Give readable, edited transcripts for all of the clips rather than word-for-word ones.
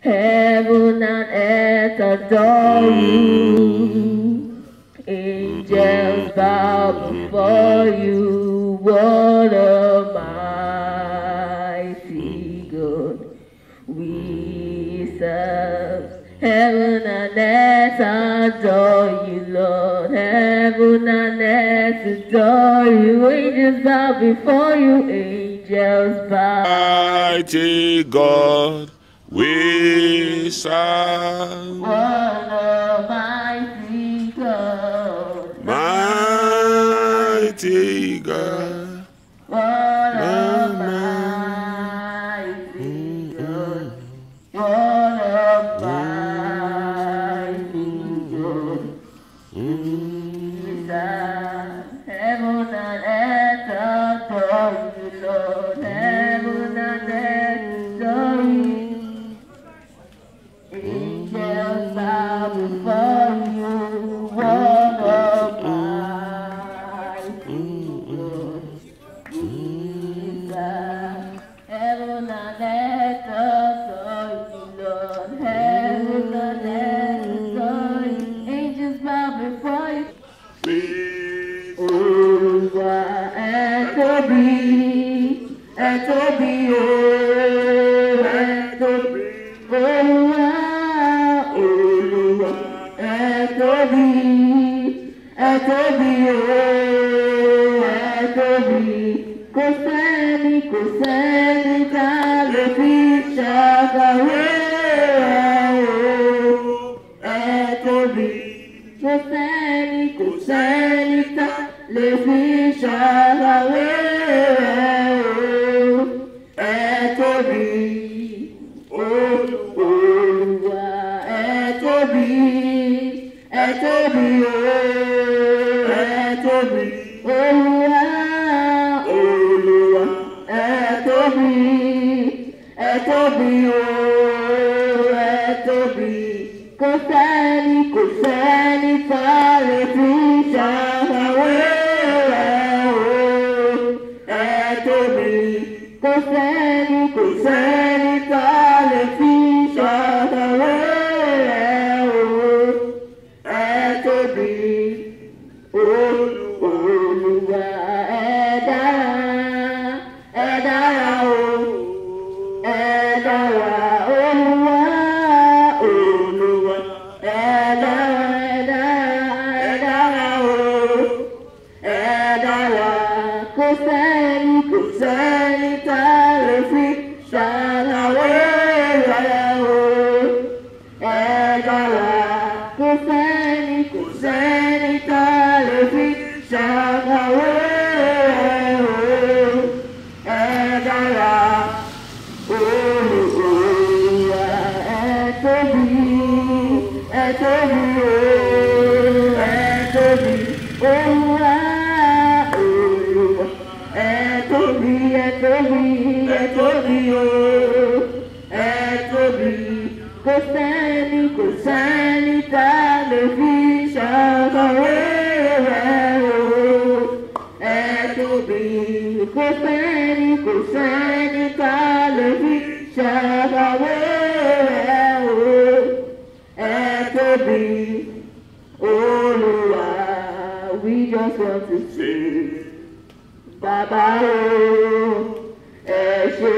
Heaven and earth adore you. Angels bow before you. What a mighty God we serve. Heaven and earth adore you, Lord. Heaven and earth adore you. Angels bow before you. Angels bow. Mighty God we serve. What a mighty God. Mighty God. What a mighty God. What a mighty God. Jesus, heaven and earth adore you, Lord. Heaven and earth adore you. Angels bow before you. What a mighty God. Jesus, heaven and earth adore you, Lord. Heaven and earth adore you. Angels bow before you. Olúwa ẹ tóbi, ẹ tóbi o, ẹ tóbi. Olúwa, Olúwa ẹ tóbi, ẹ tóbi o, ẹ tóbi. Kò sẹ́ni tá lè fi ṣàkàwé rẹ̀ o, ẹ tóbi. Kò sẹ́ni tá lè fi ṣàkàwé rẹ̀ o, ẹ tóbi. Olúwa ẹ tóbi, ẹ tóbi o, ẹ tóbi. Olúwa, Olúwa ẹ tóbi, ẹ tóbi o, ẹ tóbi. Kò sẹ́ni tá lè fi ṣàkàwé rẹ̀ o, ẹ tóbi. Kò sẹ́ni tá lè fi ṣàkàwé rẹ̀ o, ẹ tóbi. Olúwa ẹ dára o, ẹ dára. Olúwa ẹ dára o, ẹ dára. Kò sẹ́ni tá lè fi ṣàkàwé rẹ̀ o, ẹ dára. Kò sẹ́ni tá lè fi ṣàkàwé rẹ̀ o, ẹ dára. Olúwa ẹ tóbi, ẹ tóbi o, ẹ tóbi. Olúwa, Olúwa ẹ tóbi, ẹ tóbi, ẹ tóbi o, ẹ tóbi. Kò sẹ́ni tá lè fi ṣàkàwé rẹ̀ o, ẹ tóbi. Kò sẹ́ni tá lè fi ṣàkàwé rẹ̀ o, ẹ tóbi. Olúwa, we just want to say, Bàbá o, ẹ ṣé.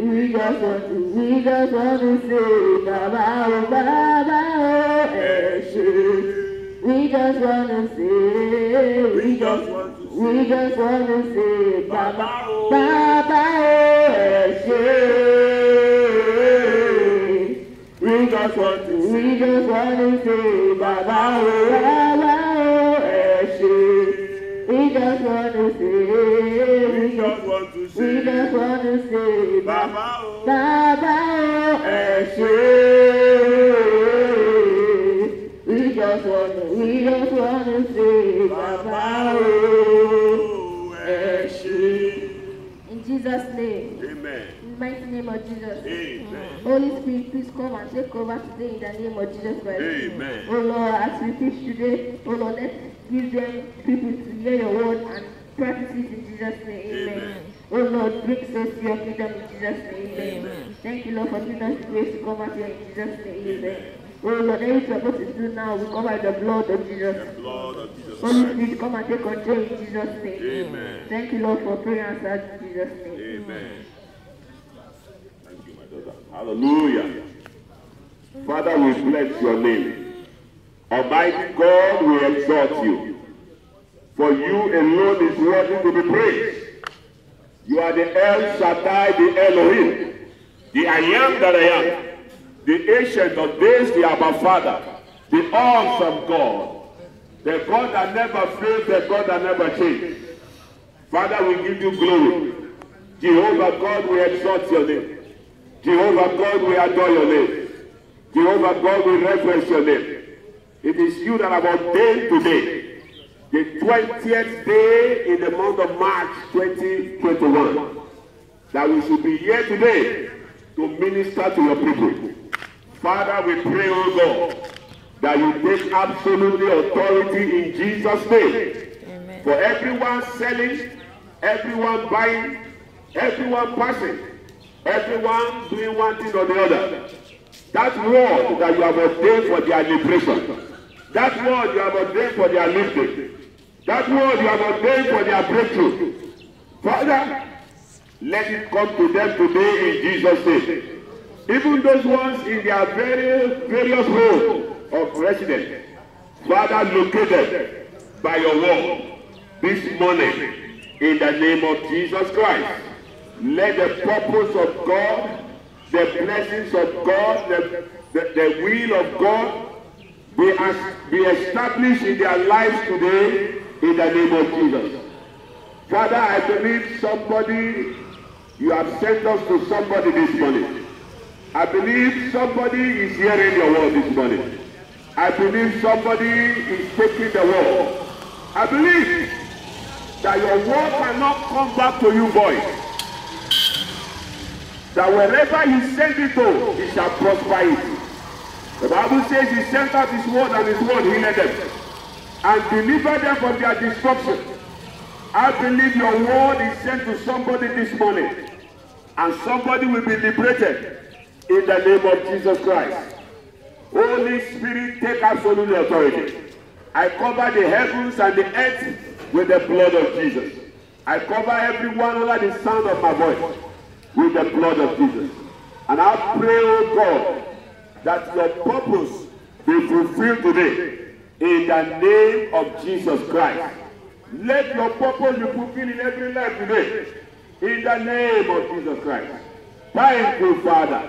We just want to say, Bàbá o, ẹ ṣé. We just want to say, Bàbá o, ẹ ṣé. We just want to say, Bàbá o, ẹ ṣé. We just want to say, Bàbá o, ẹ ṣé. We just want to say, Bàbá o, ẹ ṣé. In Jesus' name. Amen. In the mighty name of Jesus. Amen. Holy Spirit, please come and take over today in the name of Jesus Christ. Amen. Oh Lord, as we teach today, oh Lord, let's give them people to hear your word and practice it in Jesus' name. Amen. Oh Lord, bring us to your kingdom in Jesus' name. Amen. Thank you, Lord, for giving us grace to come out here in Jesus' name. Amen. Oh Lord, everything we're supposed to do now, we come by the blood of Jesus. The blood of Jesus Holy Christ. Spirit, come and take control in Jesus' name. Amen. Thank you, Lord, for prayer answered in Jesus' name. Amen. Thank you, my daughter. Hallelujah. Father, we bless your name. Almighty God, we exalt you. For you alone is worthy to be praised. You are the El Shaddai, the Elohim, the I am that I am, the Ancient of Days, the Abba Father, the awesome God, the God that never fails, the God that never changes. Father, we give you glory. Jehovah God, we exalt your name. Jehovah God, we adore your name. Jehovah God, we reverence your name. It is you that have ordained today, the 20th day in the month of March 2021, that we should be here today to minister to your people. Father, we pray, oh God, that you take absolutely authority in Jesus' name. Amen. For everyone selling, everyone buying, everyone passing, everyone doing one thing or the other. That word that you have ordained for their liberation, that word you have ordained for their lifting, that word you have ordained for their breakthrough, Father, let it come to them today in Jesus' name. Even those ones in their various homes of residence, Father, locate them by your word this morning in the name of Jesus Christ. Let the purpose of God, the blessings of God, the will of God be established in their lives today in the name of Jesus. Father, I believe somebody, you have sent us to somebody this morning. I believe somebody is hearing your word this morning. I believe somebody is taking the word. I believe that your word cannot come back to you void. That wherever you send it to, it shall prosper it. The Bible says he sent out his word and his word healed them and delivered them from their destruction. I believe your word is sent to somebody this morning and somebody will be liberated in the name of Jesus Christ. Holy Spirit, take absolute authority. I cover the heavens and the earth with the blood of Jesus. I cover everyone under the sound of my voice with the blood of Jesus. And I pray, oh God, that your purpose be fulfilled today in the name of Jesus Christ. Let your purpose be fulfilled in every life today in the name of Jesus Christ. Thank you, Father.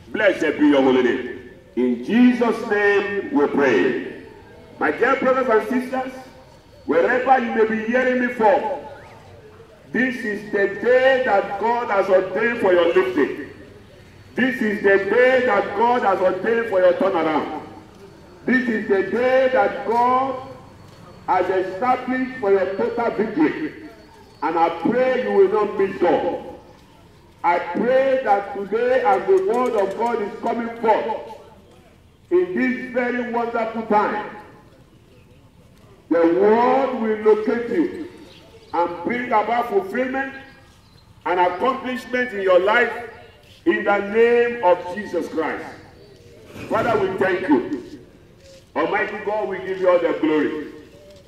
Blessed be your holy name. In Jesus' name we pray. My dear brothers and sisters, wherever you may be hearing me from, this is the day that God has ordained for your lifting. This is the day that God has ordained for your turnaround. This is the day that God has established for your total victory. And I pray you will not miss God. I pray that today, as the word of God is coming forth, in this very wonderful time, the word will locate you and bring about fulfillment and accomplishment in your life in the name of Jesus Christ. Father, we thank you. Almighty God, we give you all the glory.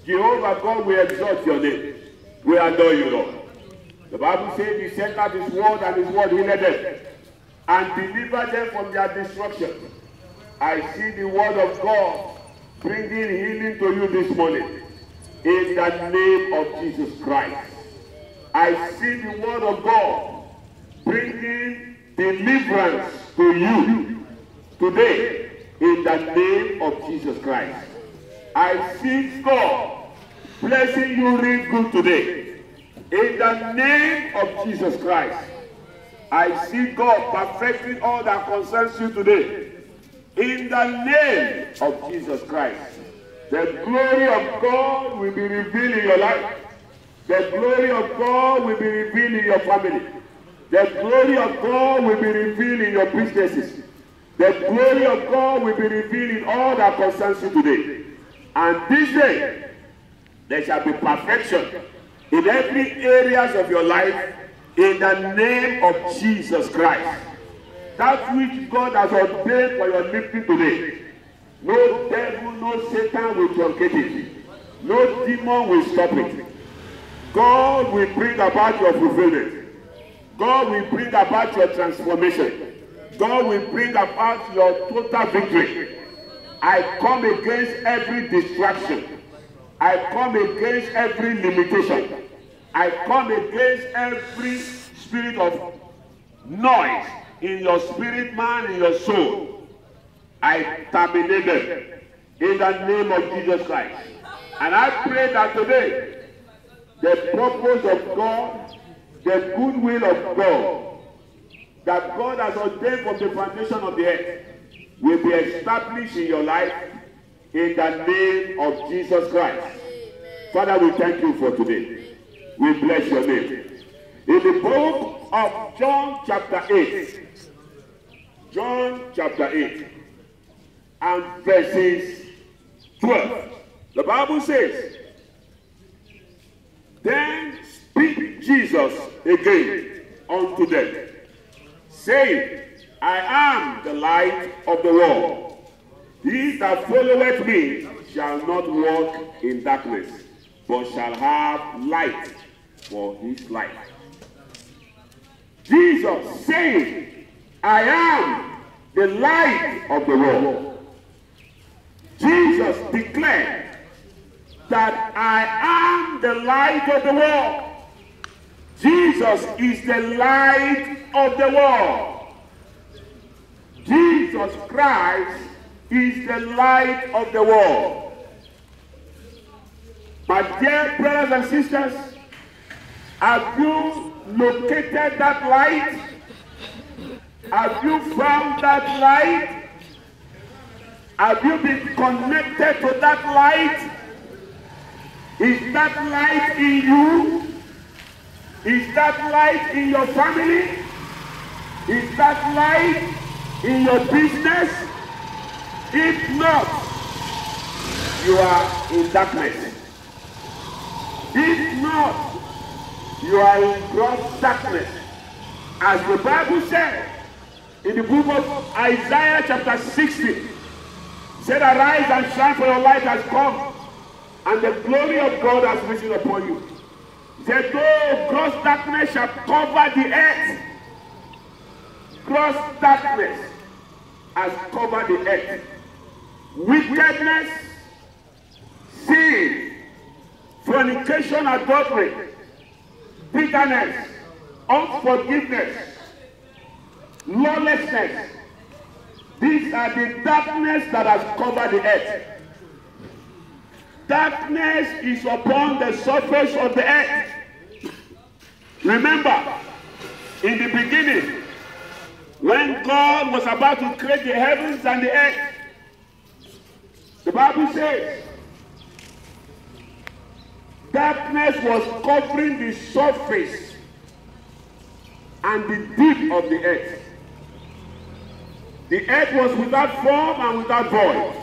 Jehovah God, we exalt your name. We adore you, Lord. The Bible says he sent out his word and his word healed them and delivered them from their destruction. I see the word of God bringing healing to you this morning in the name of Jesus Christ. I see the word of God bringing deliverance to you today in the name of Jesus Christ. I see God blessing you real good today in the name of Jesus Christ. I see God perfecting all that concerns you today in the name of Jesus Christ. The glory of God will be revealed in your life. The glory of God will be revealed in your family. The glory of God will be revealed in your businesses. The glory of God will be revealed in all that concerns you today. And this day, there shall be perfection in every areas of your life In the name of Jesus Christ. That which God has ordained for your lifting today. No devil, no Satan will truncate it. No demon will stop it. God will bring about your fulfillment. God will bring about your transformation. God will bring about your total victory. I come against every distraction. I come against every limitation. I come against every spirit of noise in your spirit, man, in your soul. I terminate them in the name of Jesus Christ. And I pray that today, the purpose of God, the goodwill of God, that God has ordained from the foundation of the earth, will be established in your life in the name of Jesus Christ. Father, we thank you for today. We bless your name. In the book of John chapter 8, John chapter 8 and verses 12, the Bible says, Then speak Jesus again unto them, saying, I am the light of the world. He that followeth me shall not walk in darkness, but shall have light for his life. Jesus saying, I am the light of the world. Jesus declared that I am the light of the world. Jesus is the light of the world. Jesus Christ is the light of the world. My dear brothers and sisters, have you located that light? Have you found that light? Have you been connected to that light? Is that light in you? Is that light in your family? Is that light in your business? If not, you are in darkness. If not, you are in gross darkness. As the Bible said in the book of Isaiah chapter 60, said, Arise and shine, for your light has come, and the glory of God has risen upon you. He said, though gross darkness shall cover the earth, gross darkness has covered the earth. Wickedness, sin, fornication, adultery, bitterness, unforgiveness, lawlessness. These are the darkness that has covered the earth. Darkness is upon the surface of the earth. Remember, in the beginning, when God was about to create the heavens and the earth, the Bible says, darkness was covering the surface and the deep of the earth. The earth was without form and without void,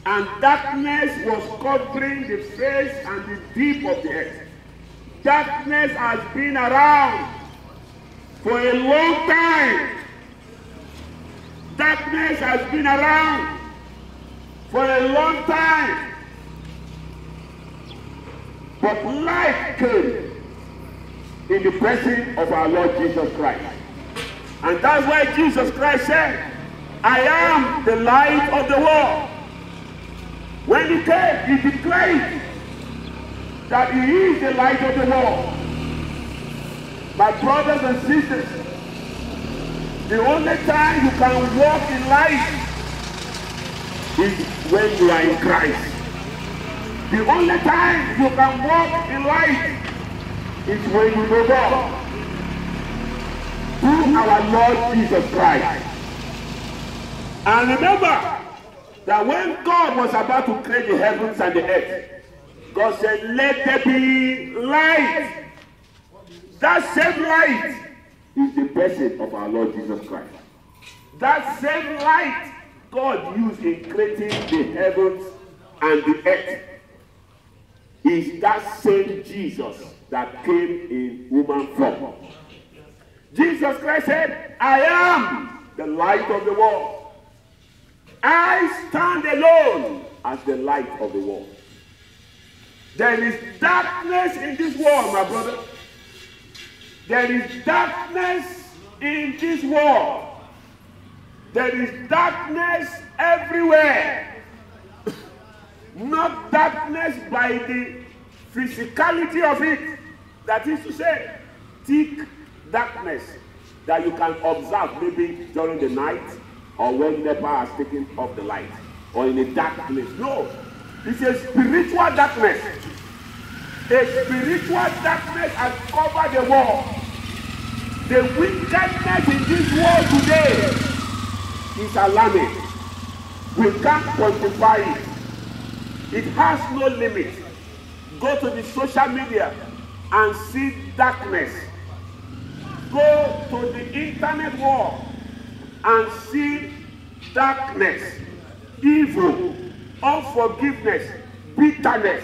and darkness was covering the face and the deep of the earth. Darkness has been around for a long time. Darkness has been around for a long time. But light came in the person of our Lord Jesus Christ. And that's why Jesus Christ said, I am the light of the world. When he came, he declared that he is the light of the world. My brothers and sisters, the only time you can walk in light is when you are in Christ. The only time you can walk in light is when you know God. Through our Lord Jesus Christ. And remember that when God was about to create the heavens and the earth, God said, let there be light. That same light is the person of our Lord Jesus Christ. That same light God used in creating the heavens and the earth is that same Jesus that came in human form. Jesus Christ said, I am the light of the world. I stand alone as the light of the world. There is darkness in this world, my brother. There is darkness in this world. There is darkness everywhere. Not darkness by the physicality of it. That is to say, thick darkness that you can observe maybe during the night or when NEPA has taken off the light or in a dark place. No, it's a spiritual darkness. A spiritual darkness has covered the world. The wickedness in this world today is alarming. We can't quantify it. It has no limit. Go to the social media and see darkness. Go to the internet world and see darkness, evil, unforgiveness, bitterness,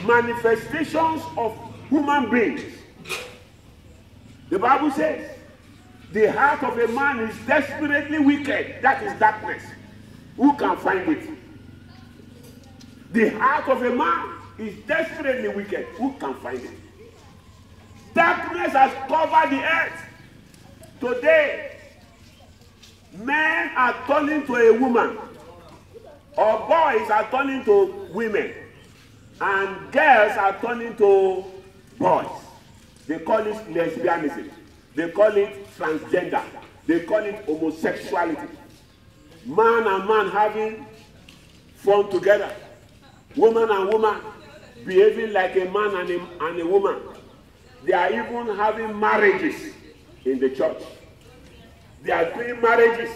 manifestations of human beings. The Bible says, the heart of a man is desperately wicked. That is darkness. Who can find it? The heart of a man is desperately wicked. Who can find it? Darkness has covered the earth. Today, men are turning to a woman, or boys are turning to women, and girls are turning to boys. They call it lesbianism. They call it transgender. They call it homosexuality. Man and man having fun together. Woman and woman behaving like a man and a woman. They are even having marriages in the church. They are doing marriages.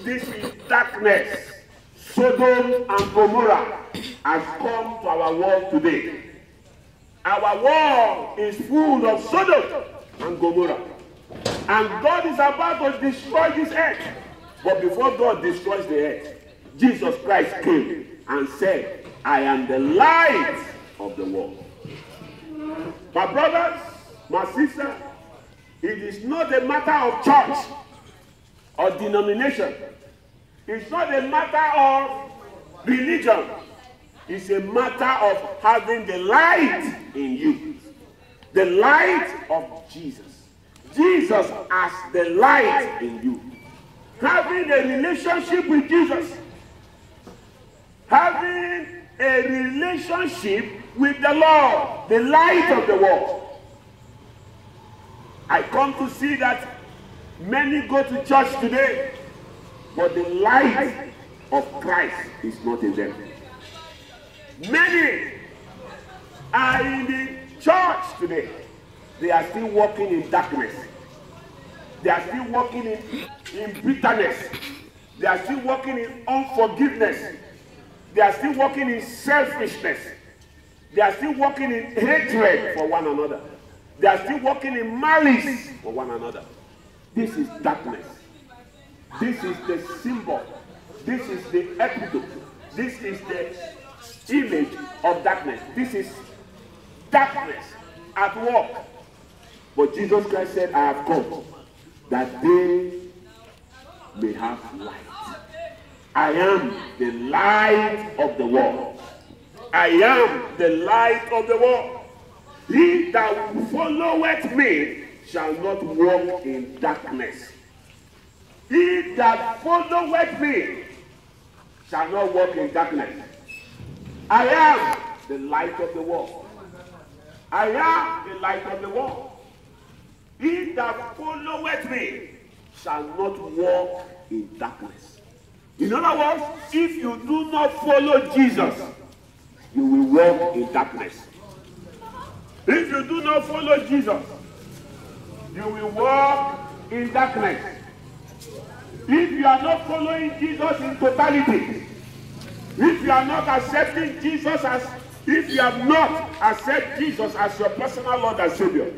This is darkness. Sodom and Gomorrah has come to our world today. Our world is full of Sodom and Gomorrah. And God is about to destroy this earth. But before God destroys the earth, Jesus Christ came and said, I am the light of the world. My brothers, my sisters, it is not a matter of church or denomination. It's not a matter of religion. It's a matter of having the light in you. The light of Jesus. Jesus as the light in you. Having a relationship with Jesus. Having a relationship with the Lord, the light of the world. I come to see that many go to church today, but the light of Christ is not in them. Many are in the church today. They are still walking in darkness. They are still walking in bitterness. They are still walking in unforgiveness. They are still walking in selfishness. They are still walking in hatred for one another. They are still walking in malice for one another. This is darkness. This is the symbol. This is the epitome. This is the image of darkness. This is darkness at work. But Jesus Christ said, I have come that they may have light. I am the light of the world. I am the light of the world. He that followeth me shall not walk in darkness. He that followeth me shall not walk in darkness. I am the light of the world. I am the light of the world. He that followeth me shall not walk in darkness. In other words, if you do not follow Jesus, you will walk in darkness. If you do not follow Jesus, you will walk in darkness. If you are not following Jesus in totality, if you are not accepting Jesus as, if you have not accepted Jesus as your personal Lord and Savior,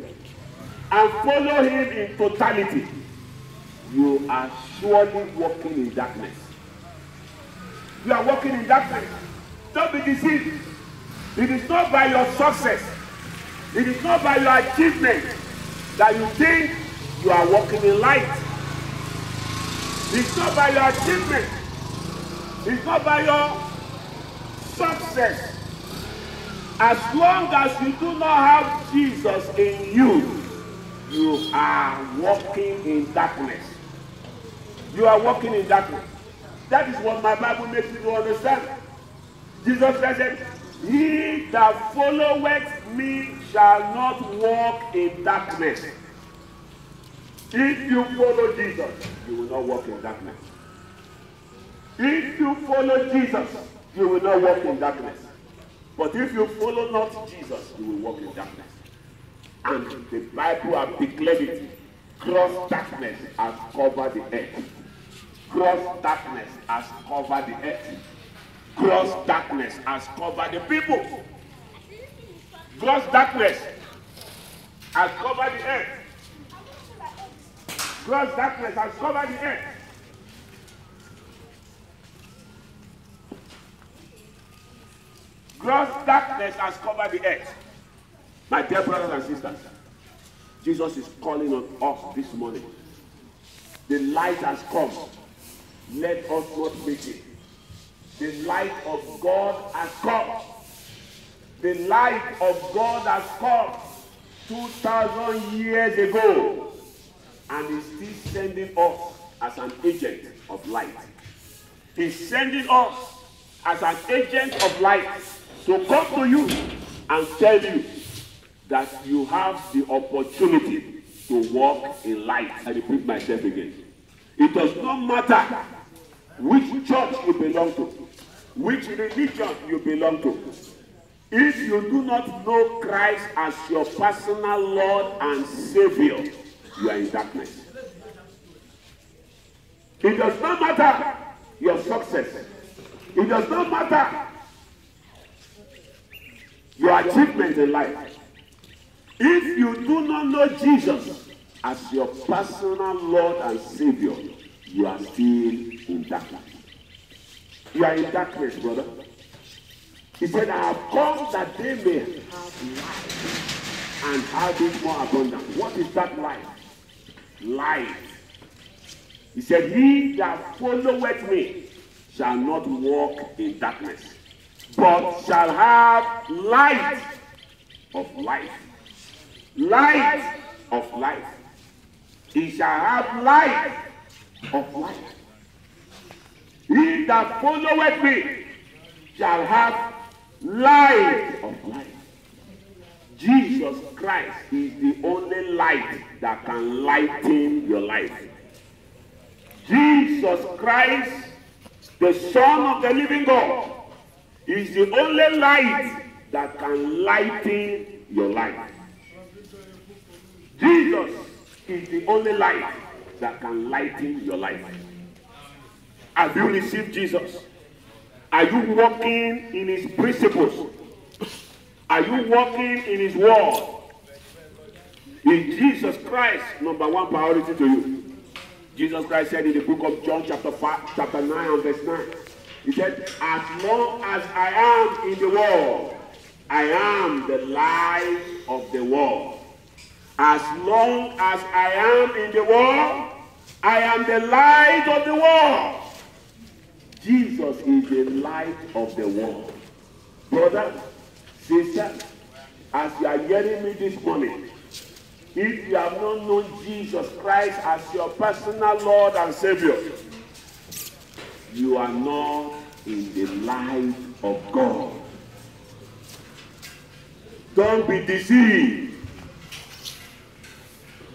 and follow him in totality, you are surely walking in darkness. You are walking in darkness. Don't be deceived. It is not by your success. It is not by your achievement that you think you you are walking in light. It's not by your achievement. It's not by your success. As long as you do not have Jesus in you, you are walking in darkness. You are walking in darkness. That is what my Bible makes you to understand. Jesus said, he that followeth me shall not walk in darkness. If you follow Jesus, you will not walk in darkness. If you follow Jesus, you will not walk in darkness. But if you follow not Jesus, you will walk in darkness. And the Bible has declared it. Gross darkness has covered the earth. Gross darkness has covered the earth. Gross darkness has covered the people. Gross darkness has covered the earth. Gross darkness has covered the earth. Gross darkness has covered the earth. My dear brothers and sisters, Jesus is calling on us this morning. The light has come. Let us not miss it. The light of God has come. The light of God has come 2,000 years ago, and is still sending us as an agent of light. He's sending us as an agent of light to come to you and tell you that you have the opportunity to walk in light. I repeat myself again. It does not matter which church you belong to, which religion you belong to. If you do not know Christ as your personal Lord and Savior, you are in darkness. It does not matter your success. It does not matter your achievement in life. If you do not know Jesus as your personal Lord and Savior, you are still in darkness. You are in darkness, brother. He said, I have come that they may have life and have it more abundant. What is that life? Life. He said, he that followeth me shall not walk in darkness, but shall have light of life. Light of life. He shall have light of life. He that followeth me shall have light of life. Jesus Christ is the only light that can lighten your life. Jesus Christ, the Son of the living God, is the only light that can lighten your life. Jesus is the only light that can lighten your life. Have you received Jesus? Are you walking in his principles? Are you walking in his word? Is Jesus Christ number one priority to you? Jesus Christ said in the book of John chapter 9 and verse 9, he said, as long as I am in the world, I am the light of the world. As long as I am in the world, I am the light of the world. Jesus is the light of the world. Brother, sister, as you are hearing me this morning, if you have not known Jesus Christ as your personal Lord and Savior, you are not in the light of God. Don't be deceived.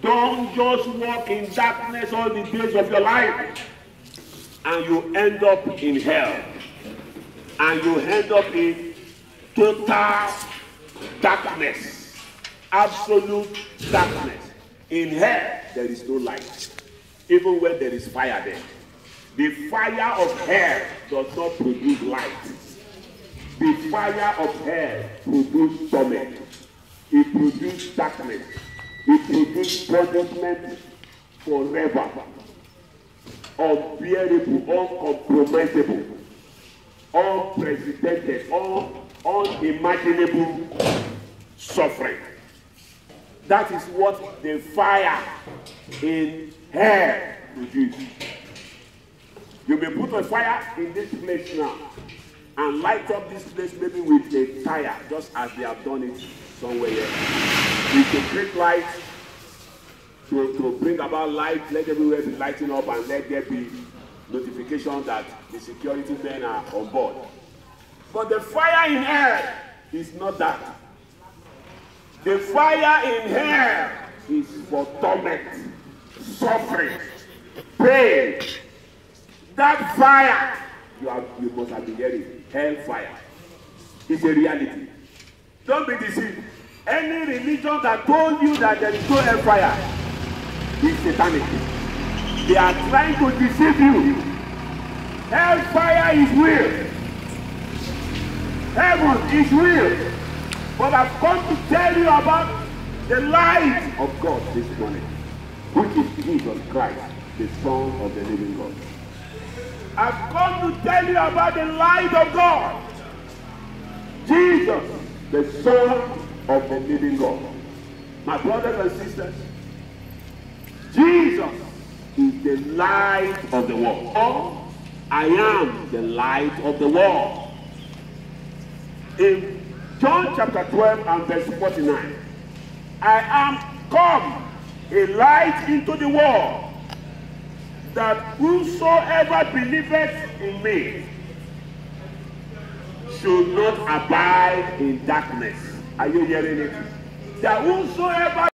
Don't just walk in darkness all the days of your life and you end up in hell. And you end up in total darkness. Absolute darkness. In hell, there is no light. Even when there is fire there. The fire of hell does not produce light. The fire of hell produces torment. It produces darkness. It produces punishment forever. Unbearable, uncompromisable, unprecedented, unimaginable suffering. That is what the fire in hell produces. You may put a fire in this place now and light up this place maybe with a tire, just as they have done it somewhere here. With a great light to bring about light, let everywhere be lighting up and let there be notification that the security men are on board. But the fire in hell is not that. The fire in hell is for torment, suffering, pain. That fire, you must have been hearing, hellfire, is a reality. Don't be deceived. Any religion that told you that there is no hellfire is satanic. They are trying to deceive you. Hellfire is real. Heaven is real. But I've come to tell you about the light of God this morning, which is Jesus Christ, the Son of the living God. I've come to tell you about the light of God. Jesus, the Son of the living God. My brothers and sisters, Jesus is the light of the world. Oh, I am the light of the world. In John chapter 12 and verse 49, I am come a light into the world, that whosoever believeth in me should not abide in darkness. Are you hearing it? That whosoever